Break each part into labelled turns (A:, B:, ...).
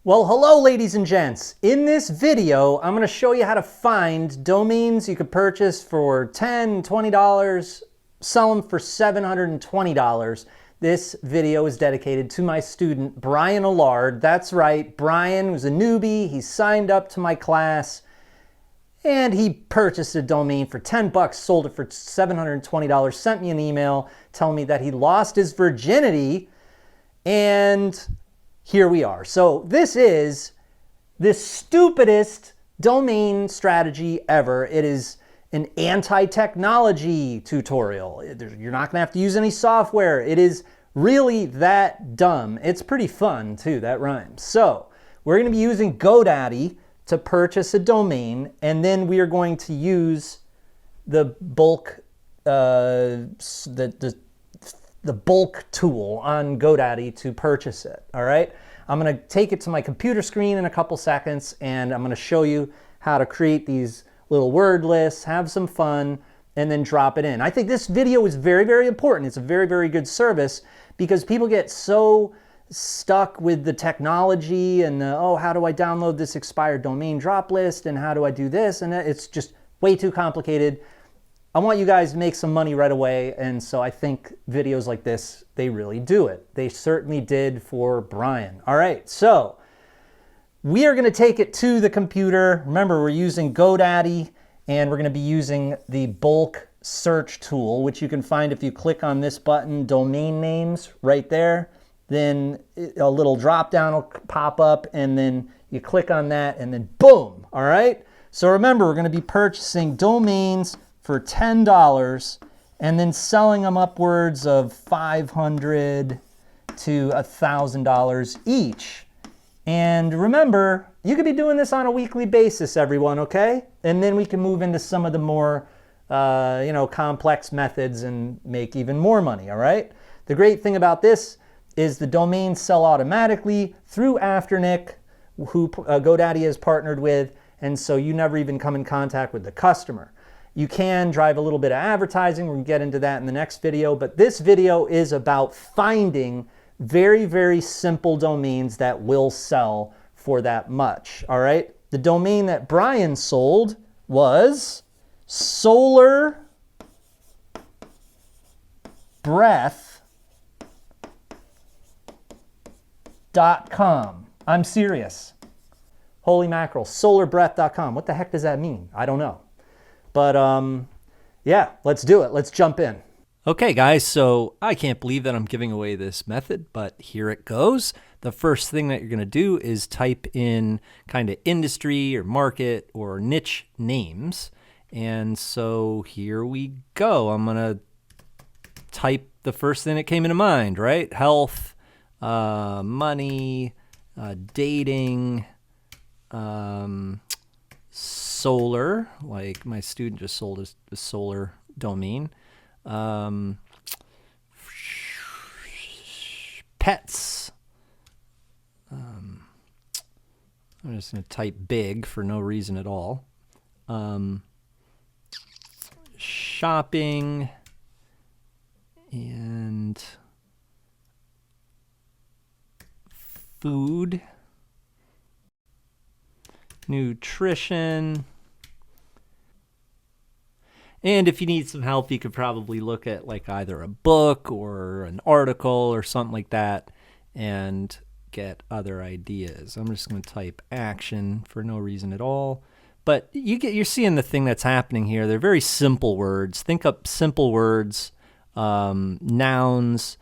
A: Well, hello ladies and gents. In this video, I'm going to show you how to find domains you could purchase for $10, $20, sell them for $720. This video is dedicated to my student, Brian Allard. That's right, Brian was a newbie. He signed up to my class and he purchased a domain for 10 bucks, sold it for $720, sent me an email telling me that he lost his virginity, and here we are. So this is the stupidest domain strategy ever. It is an anti-technology tutorial. You're not gonna have to use any software. It is really that dumb. It's pretty fun too, that rhymes. So we're gonna be using GoDaddy to purchase a domain, and then we are going to use the bulk, the bulk tool on GoDaddy to purchase it, all right? I'm gonna take it to my computer screen in a couple seconds, and I'm gonna show you how to create these little word lists, have some fun, and then drop it in. I think this video is very, very important. It's a very, very good service because people get so stuck with the technology and oh, how do I download this expired domain drop list, and how do I do this? And it's just way too complicated. I want you guys to make some money right away, and so I think videos like this, they really do it. They certainly did for Brian. All right, so we are gonna take it to the computer. Remember, we're using GoDaddy, and we're gonna be using the bulk search tool, which you can find if you click on this button, domain names, right there. Then a little drop down will pop up, and then you click on that, and then boom, all right? So remember, we're gonna be purchasing domains for $10 and then selling them upwards of $500 to $1,000 each. And remember, you could be doing this on a weekly basis, everyone, okay? And then we can move into some of the more complex methods and make even more money, all right? The great thing about this is the domains sell automatically through Afternic, who GoDaddy has partnered with, and so you never even come in contact with the customer. You can drive a little bit of advertising. We'll get into that in the next video, but this video is about finding very, very simple domains that will sell for that much, all right? The domain that Brian sold was solarbreath.com. I'm serious. Holy mackerel, solarbreath.com. What the heck does that mean? I don't know. But yeah, let's do it. Let's jump in.
B: Okay, guys, so I can't believe that I'm giving away this method, but here it goes. The first thing that you're going to do is type in kind of industry or market or niche names. And so here we go. I'm going to type the first thing that came into mind, right? Health, money, dating, solar, like my student just sold a solar domain. Pets. I'm just going to type big for no reason at all. Shopping and food. Nutrition. And if you need some help, you could probably look at like either a book or an article or something like that and get other ideas. I'm just going to type action for no reason at all. But you're seeing the thing that's happening here. They're very simple words. Think up simple words, nouns,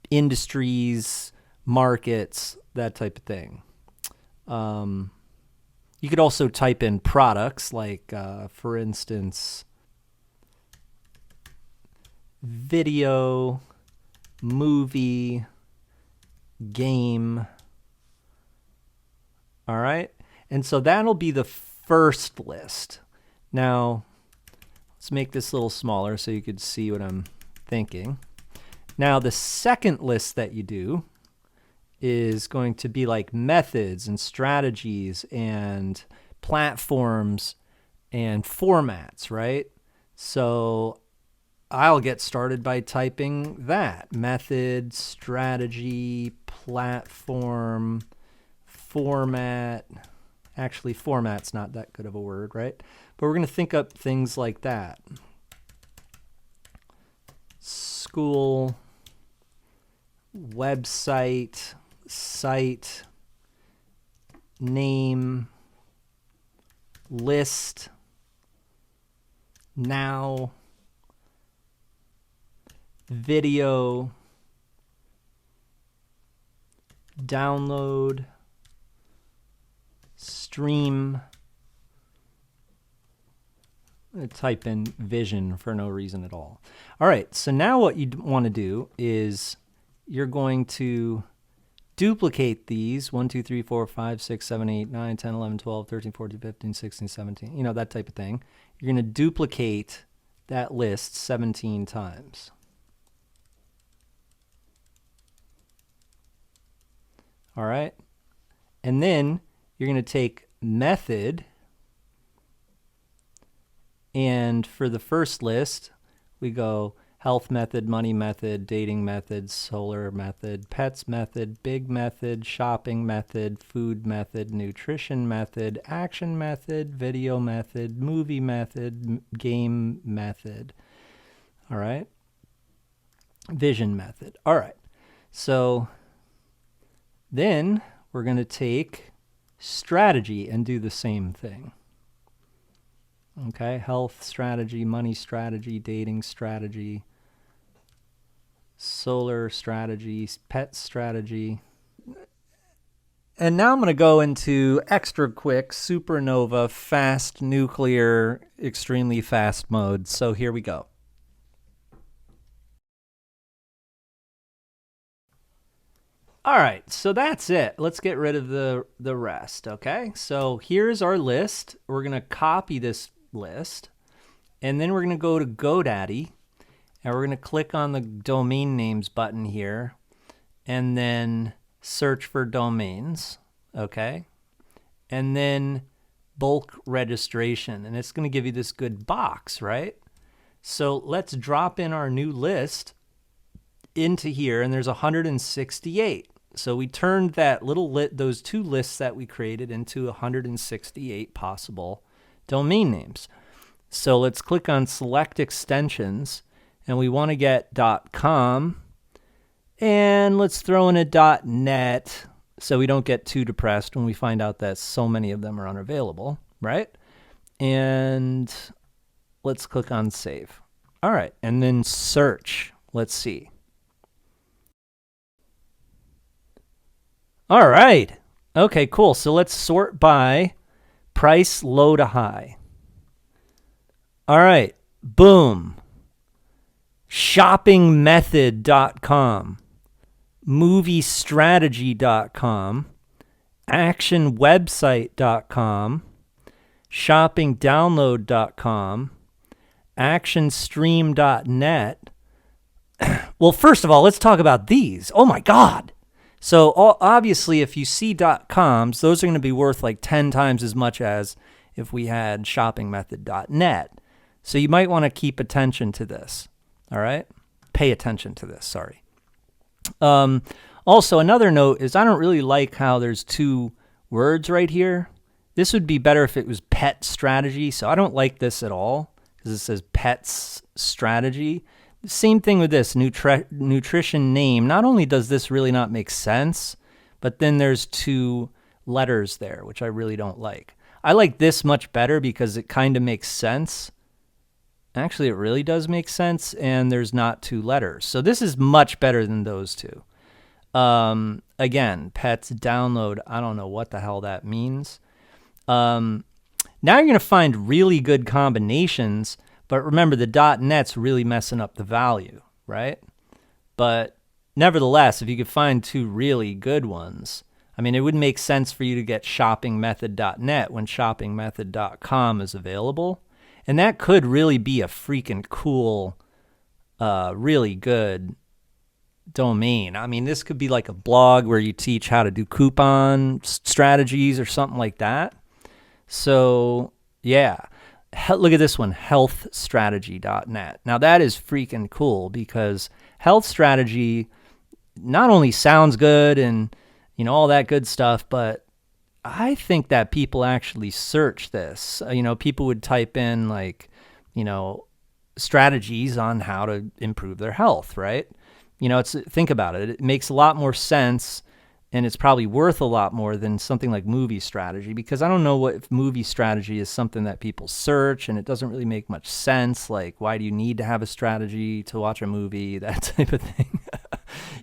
B: industries, markets, that type of thing. You could also type in products like, for instance, video, movie, game. All right. And so that'll be the first list. Now, let's make this a little smaller so you could see what I'm thinking. Now, the second list that you do is going to be like methods and strategies and platforms and formats, right? So I'll get started by typing that. Method, strategy, platform, format. Actually, format's not that good of a word, right? But we're going to think up things like that. School, website, site, name, list, now, video, download, stream. I'm going to type in vision for no reason at all. All right, so now what you want to do is you're going to duplicate these 1, 2, 3, 4, 5, 6, 7, 8, 9, 10, 11, 12, 13, 14, 15, 16, 17, you know, that type of thing. You're going to duplicate that list 17 times. All right, and then you're going to take method, and for the first list, we go health method, money method, dating method, solar method, pets method, big method, shopping method, food method, nutrition method, action method, video method, movie method, game method. All right. Vision method. All right. So then we're going to take strategy and do the same thing. Okay, health strategy, money strategy, dating strategy, solar strategy, pet strategy. And now I'm going to go into extra quick, supernova, fast nuclear, extremely fast mode. So here we go. All right, so that's it. Let's get rid of the rest, okay? So here's our list. We're going to copy this list, and then we're going to go to GoDaddy, and we're going to click on the domain names button here, and then search for domains, okay? And then bulk registration, and it's going to give you this good box, right? So let's drop in our new list into here, and there's 168. So we turned that those two lists that we created into 168 possible domain names. So let's click on select extensions, and we want to get .com, and let's throw in a .net so we don't get too depressed when we find out that so many of them are unavailable, right? And let's click on save. All right, and then search. Let's see. All right. Okay, cool. So let's sort by price low to high. All right. Boom. Shoppingmethod.com, moviestrategy.com, actionwebsite.com, shoppingdownload.com, actionstream.net. Well, first of all, let's talk about these. Oh my God. So obviously, if you see .coms, those are going to be worth like 10 times as much as if we had shoppingmethod.net. So you might want to keep attention to this. All right? Pay attention to this, sorry. Also, another note is I don't really like how there's two words right here. This would be better if it was pet strategy. So I don't like this at all because it says pets strategy. Same thing with this nutrition name. Not only does this really not make sense, but then there's two letters there, which I really don't like. I like this much better because it kind of makes sense. Actually, it really does make sense, and there's not two letters. So this is much better than those two. Again, pets download. I don't know what the hell that means. Now you're going to find really good combinations. But remember, the .net's really messing up the value, right? But nevertheless, if you could find two really good ones, I mean, it would make sense for you to get shoppingmethod.net when shoppingmethod.com is available. And that could really be a freaking cool, really good domain. I mean, this could be like a blog where you teach how to do coupon strategies or something like that. So, yeah. Look at this one, healthstrategy.net. Now that is freaking cool because health strategy not only sounds good and, you know, all that good stuff, but I think that people actually search this. People would type in like, strategies on how to improve their health, right? Think about it. It makes a lot more sense, and it's probably worth a lot more than something like movie strategy, because I don't know what if movie strategy is something that people search and it doesn't really make much sense. Like, why do you need to have a strategy to watch a movie? That type of thing.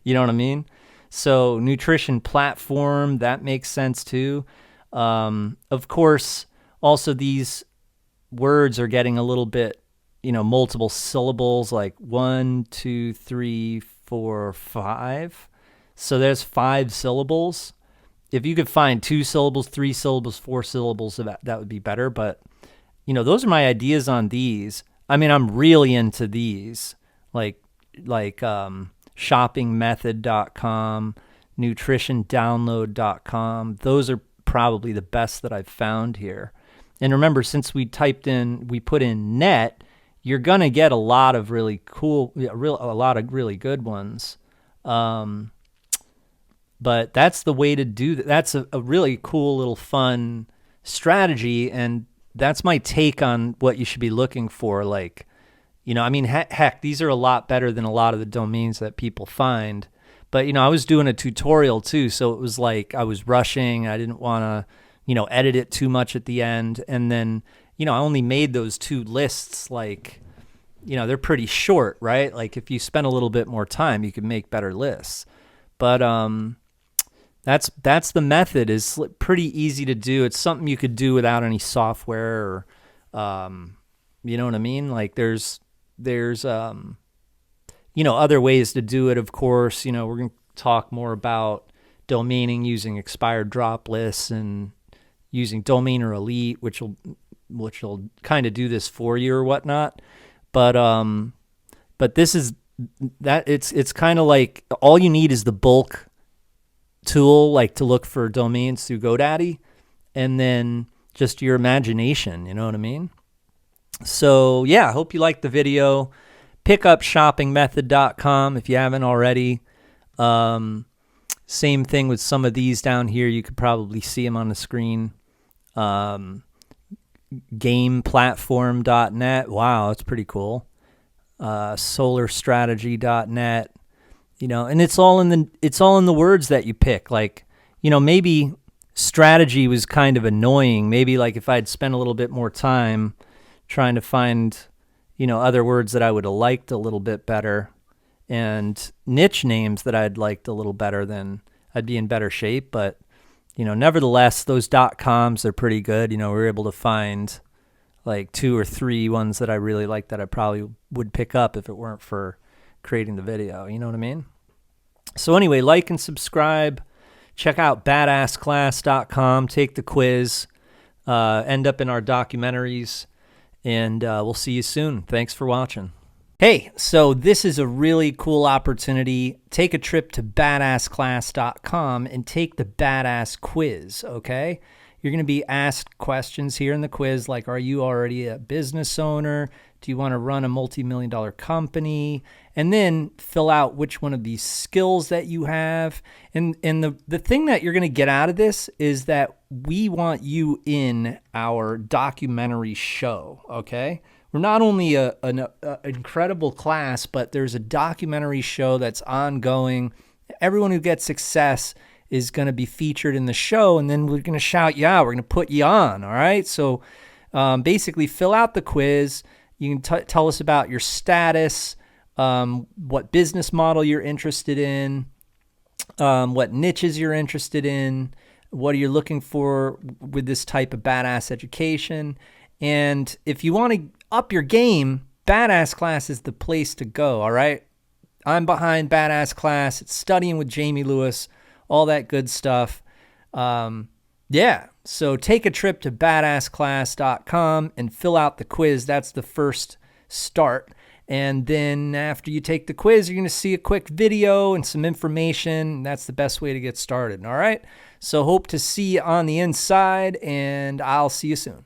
B: You know what I mean? So nutrition platform, that makes sense too. Of course, also these words are getting a little bit, multiple syllables, like 1, 2, 3, 4, 5. So there's 5 syllables. If you could find 2 syllables, 3 syllables, 4 syllables, that would be better. But, those are my ideas on these. I mean, I'm really into these, like shoppingmethod.com, nutritiondownload.com. Those are probably the best that I've found here. And remember, since we put in net, you're going to get a lot of really cool, a lot of really good ones. But that's the way to do that. That's a really cool little fun strategy. And that's my take on what you should be looking for. Like, heck, these are a lot better than a lot of the domains that people find. But, I was doing a tutorial too. So it was like I was rushing. I didn't want to, edit it too much at the end. And then, I only made those 2 lists, like, they're pretty short, right? Like if you spend a little bit more time, you can make better lists. But that's the method. Is pretty easy to do. It's something you could do without any software or, you know what I mean? Like there's other ways to do it, of course. We're going to talk more about domaining using expired drop lists and using Domainer Elite, which will kind of do this for you or whatnot. But this is that it's kind of like all you need is the bulk tool, like to look for domains through GoDaddy, and then just your imagination. You know what I mean? So yeah, I hope you liked the video. Pick up shoppingmethod.com if you haven't already. Same thing with some of these down here. You could probably see them on the screen. Gameplatform.net. Wow, that's pretty cool. Solarstrategy.net. And it's all in the words that you pick. Like, maybe strategy was kind of annoying. Maybe like if I'd spent a little bit more time trying to find, other words that I would have liked a little bit better and niche names that I'd liked a little better, then I'd be in better shape. But, nevertheless, those .coms are pretty good. We were able to find like 2 or 3 ones that I really liked that I probably would pick up if it weren't for creating the video. You know what I mean? So anyway, like and subscribe. Check out badassclass.com. Take the quiz. End up in our documentaries. And we'll see you soon. Thanks for watching. Hey, so this is a really cool opportunity. Take a trip to badassclass.com and take the Badass quiz, okay? You're going to be asked questions here in the quiz like, are you already a business owner? Do you want to run a multi-million-dollar company? And then fill out which one of these skills that you have. And the thing that you're going to get out of this is that we want you in our documentary show, okay? We're not only an incredible class, but there's a documentary show that's ongoing. Everyone who gets success is going to be featured in the show, and then we're going to shout you out. We're going to put you on, all right? So basically fill out the quiz. You can tell us about your status, what business model you're interested in, what niches you're interested in, what are you looking for with this type of badass education. And if you want to up your game, Badass Class is the place to go, all right? I'm behind Badass Class. It's studying with Jamie Lewis, all that good stuff. Yeah, so take a trip to badassclass.com and fill out the quiz. That's the first start. And then after you take the quiz, you're going to see a quick video and some information. That's the best way to get started, all right? So hope to see you on the inside, and I'll see you soon.